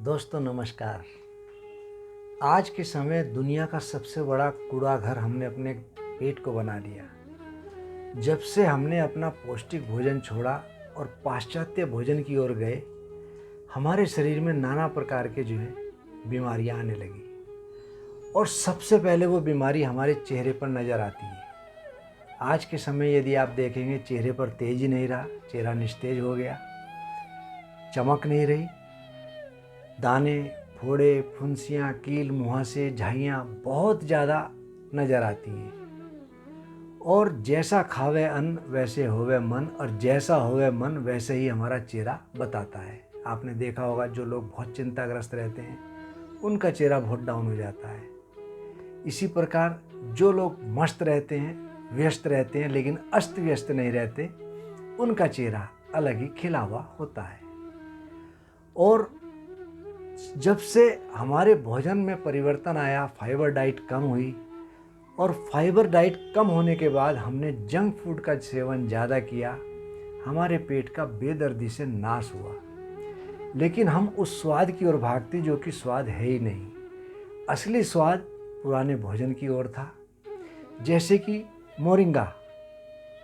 दोस्तों नमस्कार। आज के समय दुनिया का सबसे बड़ा कूड़ा घर हमने अपने पेट को बना लिया। जब से हमने अपना पौष्टिक भोजन छोड़ा और पाश्चात्य भोजन की ओर गए, हमारे शरीर में नाना प्रकार के बीमारियां आने लगी। और सबसे पहले वो बीमारी हमारे चेहरे पर नज़र आती है। आज के समय यदि आप देखेंगे, चेहरे पर तेज ही नहीं रहा, चेहरा निस्तेज हो गया, चमक नहीं रही, दाने, फोड़े, फुंसियाँ, कील, मुहासे, झाइयाँ बहुत ज़्यादा नज़र आती हैं। और जैसा खावे अन्न वैसे होवे मन, और जैसा होवे मन वैसे ही हमारा चेहरा बताता है। आपने देखा होगा, जो लोग बहुत चिंताग्रस्त रहते हैं उनका चेहरा बहुत डाउन हो जाता है। इसी प्रकार जो लोग मस्त रहते हैं, व्यस्त रहते हैं, लेकिन अस्त व्यस्त नहीं रहते, उनका चेहरा अलग ही खिला हुआ होता है। और जब से हमारे भोजन में परिवर्तन आया, फाइबर डाइट कम हुई, और फाइबर डाइट कम होने के बाद हमने जंक फूड का सेवन ज़्यादा किया, हमारे पेट का बेदर्दी से नाश हुआ। लेकिन हम उस स्वाद की ओर भागते जो कि स्वाद है ही नहीं। असली स्वाद पुराने भोजन की ओर था, जैसे कि मोरिंगा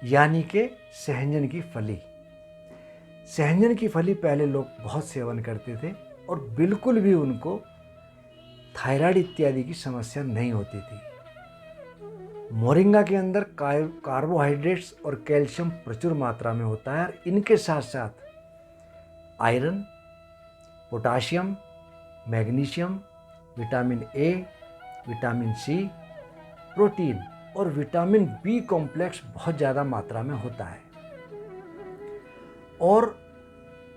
यानी कि सहजन की फली। सहजन की फली पहले लोग बहुत सेवन करते थे और बिल्कुल भी उनको थायराइड इत्यादि की समस्या नहीं होती थी। मोरिंगा के अंदर कार्बोहाइड्रेट्स और कैल्शियम प्रचुर मात्रा में होता है, और इनके साथ साथ iron, potassium, magnesium, vitamin A, vitamin C, protein और विटामिन बी कॉम्प्लेक्स बहुत ज़्यादा मात्रा में होता है। और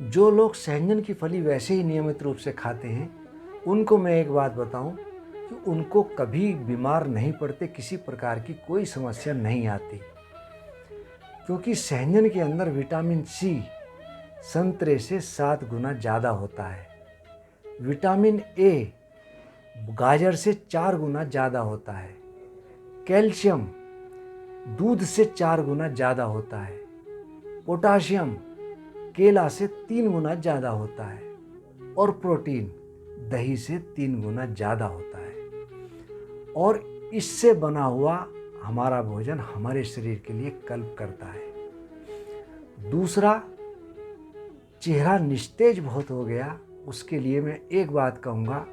जो लोग सहजन की फली वैसे ही नियमित रूप से खाते हैं, उनको मैं एक बात बताऊं कि उनको कभी बीमार नहीं पड़ते, किसी प्रकार की कोई समस्या नहीं आती, क्योंकि सहजन के अंदर विटामिन सी संतरे से 7 गुना ज़्यादा होता है, विटामिन ए गाजर से 4 गुना ज़्यादा होता है, कैल्शियम दूध से 4 गुना ज़्यादा होता है, पोटाशियम केला से 3 गुना ज़्यादा होता है, और प्रोटीन दही से 3 गुना ज़्यादा होता है। और इससे बना हुआ हमारा भोजन हमारे शरीर के लिए कल्प करता है। दूसरा, चेहरा निस्तेज बहुत हो गया, उसके लिए मैं एक बात कहूँगा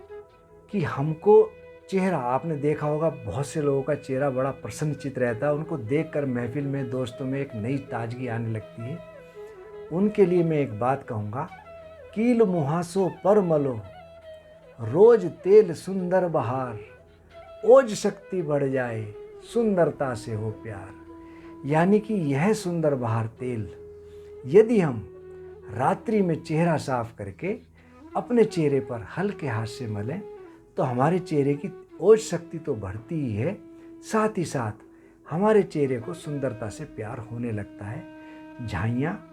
कि हमको चेहरा, आपने देखा होगा बहुत से लोगों का चेहरा बड़ा प्रसन्नचित रहता है, उनको देखकर महफिल में, दोस्तों में एक नई ताजगी आने लगती है। उनके लिए मैं एक बात कहूँगा, कील मुहासों पर मलो, रोज तेल सुंदर बहार, ओज शक्ति बढ़ जाए, सुंदरता से हो प्यार। यानी कि यह सुंदर बहार तेल यदि हम रात्रि में चेहरा साफ करके अपने चेहरे पर हल्के हाथ से मलें, तो हमारे चेहरे की ओज शक्ति तो बढ़ती ही है, साथ ही साथ हमारे चेहरे को सुंदरता से प्यार होने लगता है, झाइयाँ,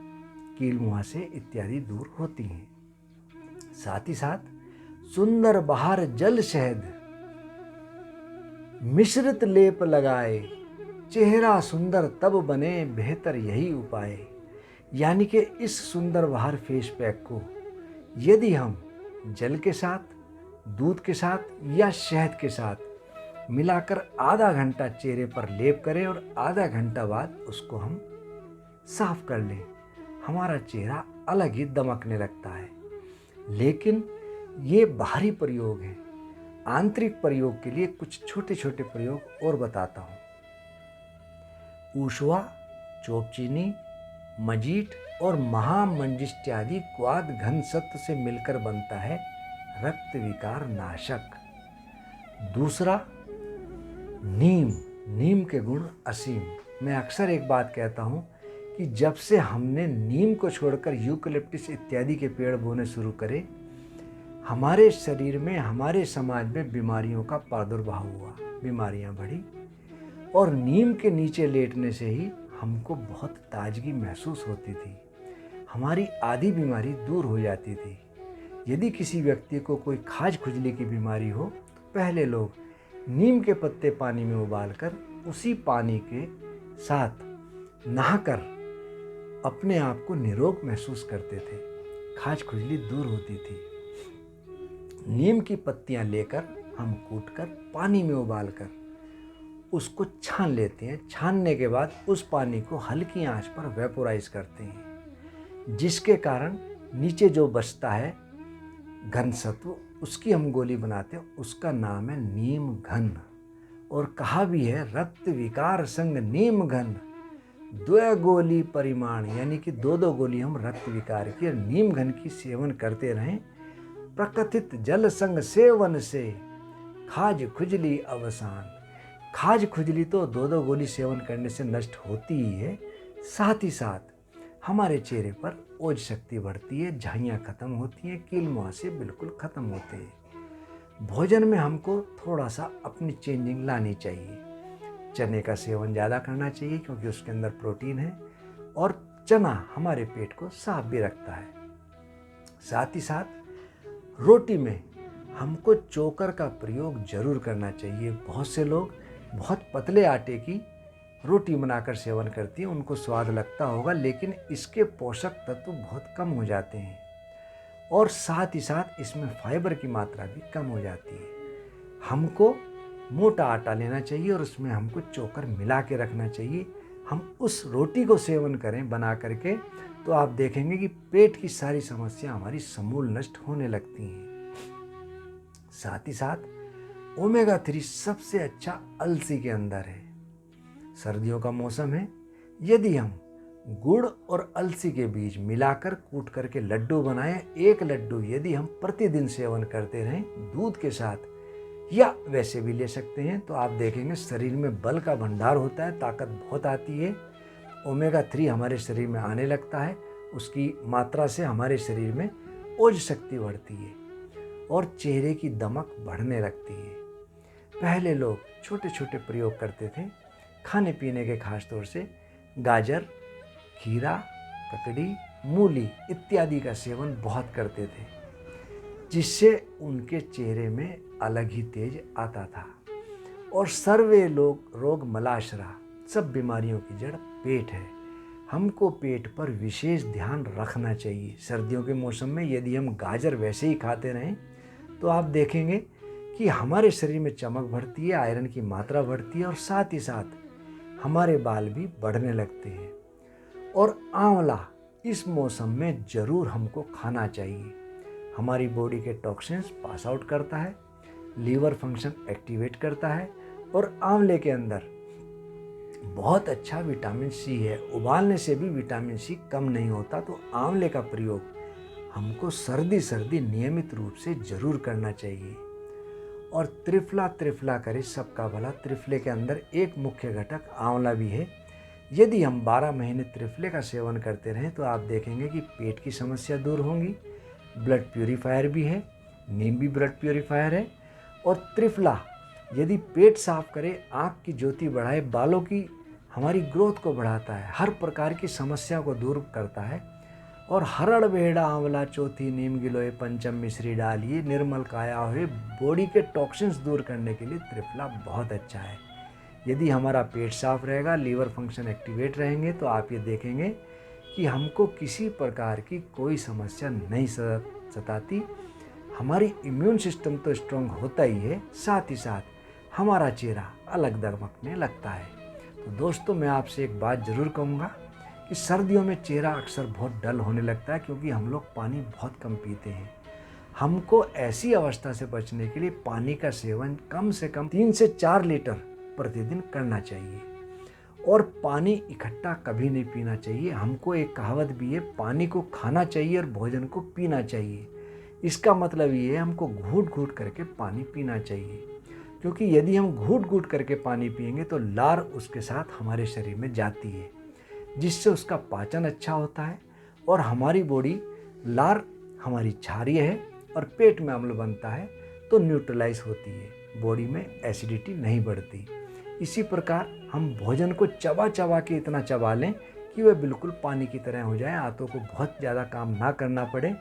कील मुहासे इत्यादि दूर होती हैं। साथ ही साथ सुंदर बहार जल शहद मिश्रित लेप लगाए, चेहरा सुंदर तब बने, बेहतर यही उपाय। यानी कि इस सुंदर बहार फेस पैक को यदि हम जल के साथ, दूध के साथ या शहद के साथ मिलाकर आधा घंटा चेहरे पर लेप करें और आधा घंटा बाद उसको हम साफ कर लें, हमारा चेहरा अलग ही दमकने लगता है। लेकिन ये बाहरी प्रयोग है। आंतरिक प्रयोग के लिए कुछ छोटे छोटे प्रयोग और बताता हूँ। ऊषवा, चोपचीनी, मजीट और महामंजिष्ठादि क्वाद घन सत्व से मिलकर बनता है रक्त विकार नाशक। दूसरा, नीम के गुण असीम। मैं अक्सर एक बात कहता हूँ कि जब से हमने नीम को छोड़कर यूकलिप्टस इत्यादि के पेड़ बोने शुरू करे, हमारे शरीर में, हमारे समाज में बीमारियों का प्रादुर्भाव हुआ, बीमारियां बढ़ी, और नीम के नीचे लेटने से ही हमको बहुत ताजगी महसूस होती थी, हमारी आधी बीमारी दूर हो जाती थी। यदि किसी व्यक्ति को कोई खाज खुजली की बीमारी हो, तो पहले लोग नीम के पत्ते पानी में उबालकर उसी पानी के साथ नहाकर अपने आप को निरोग महसूस करते थे, खाज खुजली दूर होती थी। नीम की पत्तियां लेकर हम कूटकर पानी में उबालकर उसको छान लेते हैं। छानने के बाद उस पानी को हल्की आंच पर वेपोराइज करते हैं, जिसके कारण नीचे जो बचता है घन सत्व, उसकी हम गोली बनाते हैं। उसका नाम है नीम घन। और कहा भी है रक्त विकार संग नीम घन, द्वय गोली परिमाण, यानी कि दो दो गोली हम रक्त विकार की और नीम घन की सेवन करते रहें। प्रकथित जल संग सेवन से खाज खुजली अवसान। खाज खुजली तो दो दो गोली सेवन करने से नष्ट होती ही है, साथ ही साथ हमारे चेहरे पर ओज शक्ति बढ़ती है, झाइयाँ खत्म होती हैं, कील मुहासे बिल्कुल खत्म होते हैं। भोजन में हमको थोड़ा सा अपनी चेंजिंग लानी चाहिए। चने का सेवन ज़्यादा करना चाहिए क्योंकि उसके अंदर प्रोटीन है और चना हमारे पेट को साफ भी रखता है। साथ ही साथ रोटी में हमको चोकर का प्रयोग जरूर करना चाहिए। बहुत से लोग बहुत पतले आटे की रोटी बनाकर सेवन करती हैं, उनको स्वाद लगता होगा, लेकिन इसके पोषक तत्व बहुत कम हो जाते हैं और साथ ही साथ इसमें फाइबर की मात्रा भी कम हो जाती है। हमको मोटा आटा लेना चाहिए और उसमें हमको चोकर मिला के रखना चाहिए। हम उस रोटी को सेवन करें बना करके, तो आप देखेंगे कि पेट की सारी समस्या हमारी समूल नष्ट होने लगती हैं। साथ ही साथ ओमेगा 3 सबसे अच्छा अलसी के अंदर है। सर्दियों का मौसम है, यदि हम गुड़ और अलसी के बीज मिलाकर कूट करके लड्डू बनाएं, एक लड्डू यदि हम प्रतिदिन सेवन करते रहें दूध के साथ या वैसे भी ले सकते हैं, तो आप देखेंगे शरीर में बल का भंडार होता है, ताकत बहुत आती है। ओमेगा 3 हमारे शरीर में आने लगता है, उसकी मात्रा से हमारे शरीर में ओज शक्ति बढ़ती है और चेहरे की दमक बढ़ने लगती है। पहले लोग छोटे छोटे प्रयोग करते थे खाने पीने के, खास तौर से गाजर, खीरा, ककड़ी, मूली इत्यादि का सेवन बहुत करते थे, जिससे उनके चेहरे में अलग ही तेज आता था। और सर्वे रोग मलाशरा, सब बीमारियों की जड़ पेट है। हमको पेट पर विशेष ध्यान रखना चाहिए। सर्दियों के मौसम में यदि हम गाजर वैसे ही खाते रहें तो आप देखेंगे कि हमारे शरीर में चमक बढ़ती है, आयरन की मात्रा बढ़ती है और साथ ही साथ हमारे बाल भी बढ़ने लगते हैं। और आंवला इस मौसम में ज़रूर हमको खाना चाहिए। हमारी बॉडी के टॉक्सिन्स पास आउट करता है, लीवर फंक्शन एक्टिवेट करता है और आंवले के अंदर बहुत अच्छा विटामिन सी है। उबालने से भी विटामिन सी कम नहीं होता, तो आंवले का प्रयोग हमको सर्दी नियमित रूप से ज़रूर करना चाहिए। और त्रिफला करे सबका भला, त्रिफले के अंदर एक मुख्य घटक आंवला भी है। यदि हम 12 महीने त्रिफले का सेवन करते रहें तो आप देखेंगे कि पेट की समस्या दूर होंगी। ब्लड प्यूरीफायर भी है, नीम भी ब्लड प्यूरीफायर है। और त्रिफला यदि पेट साफ करे, आँख की ज्योति बढ़ाए, बालों की हमारी ग्रोथ को बढ़ाता है, हर प्रकार की समस्या को दूर करता है। और हरड़ बेड़ा आंवला चौथी नीम गिलोय पंचम मिश्री डालिए निर्मल काया हुए, बॉडी के टॉक्सिन्स दूर करने के लिए त्रिफला बहुत अच्छा है। यदि हमारा पेट साफ रहेगा, लीवर फंक्शन एक्टिवेट रहेंगे, तो आप ये देखेंगे कि हमको किसी प्रकार की कोई समस्या नहीं सताती। हमारी इम्यून सिस्टम तो स्ट्रांग होता ही है, साथ ही साथ हमारा चेहरा अलग दमकने लगता है। तो दोस्तों, मैं आपसे एक बात ज़रूर कहूँगा कि सर्दियों में चेहरा अक्सर बहुत डल होने लगता है, क्योंकि हम लोग पानी बहुत कम पीते हैं। हमको ऐसी अवस्था से बचने के लिए पानी का सेवन कम से कम 3 से 4 लीटर प्रतिदिन करना चाहिए। और पानी इकट्ठा कभी नहीं पीना चाहिए। हमको एक कहावत भी है, पानी को खाना चाहिए और भोजन को पीना चाहिए। इसका मतलब ये है हमको घूट घूट करके पानी पीना चाहिए, क्योंकि यदि हम घूट घूट करके पानी पिएंगे तो लार उसके साथ हमारे शरीर में जाती है, जिससे उसका पाचन अच्छा होता है और हमारी बॉडी, लार हमारी क्षारीय है और पेट में अम्ल बनता है तो न्यूट्रलाइज होती है, बॉडी में एसिडिटी नहीं बढ़ती। इसी प्रकार हम भोजन को चबा चबा के इतना चबा लें कि वह बिल्कुल पानी की तरह हो जाए, हाथों को बहुत ज़्यादा काम ना करना पड़े।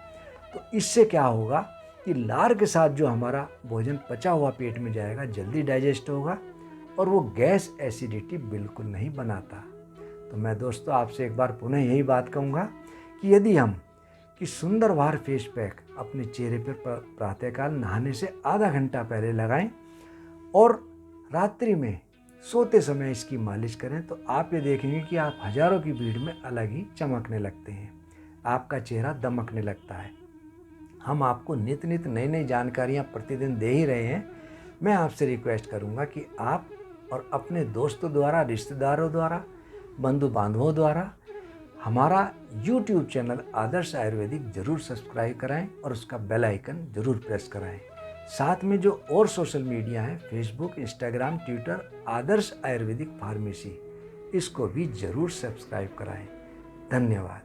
तो इससे क्या होगा कि लार के साथ जो हमारा भोजन पचा हुआ पेट में जाएगा, जल्दी डाइजेस्ट होगा और वो गैस एसिडिटी बिल्कुल नहीं बनाता। तो मैं दोस्तों आपसे एक बार पुनः यही बात कहूँगा कि यदि हम कि सुंदर वार फेस पैक अपने चेहरे पर प्रातःकाल नहाने से आधा घंटा पहले लगाएं और रात्रि में सोते समय इसकी मालिश करें तो आप ये देखेंगे कि आप हजारों की भीड़ में अलग ही चमकने लगते हैं, आपका चेहरा दमकने लगता है। हम आपको नित नित नई नई जानकारियाँ प्रतिदिन दे ही रहे हैं। मैं आपसे रिक्वेस्ट करूँगा कि आप और अपने दोस्तों द्वारा, रिश्तेदारों द्वारा, बंधु बांधवों द्वारा हमारा YouTube चैनल आदर्श आयुर्वेदिक जरूर सब्सक्राइब कराएं और उसका बेल आइकन जरूर प्रेस कराएं। साथ में जो और सोशल मीडिया है, फेसबुक, इंस्टाग्राम, ट्विटर, आदर्श आयुर्वेदिक फार्मेसी, इसको भी जरूर सब्सक्राइब कराएं। धन्यवाद।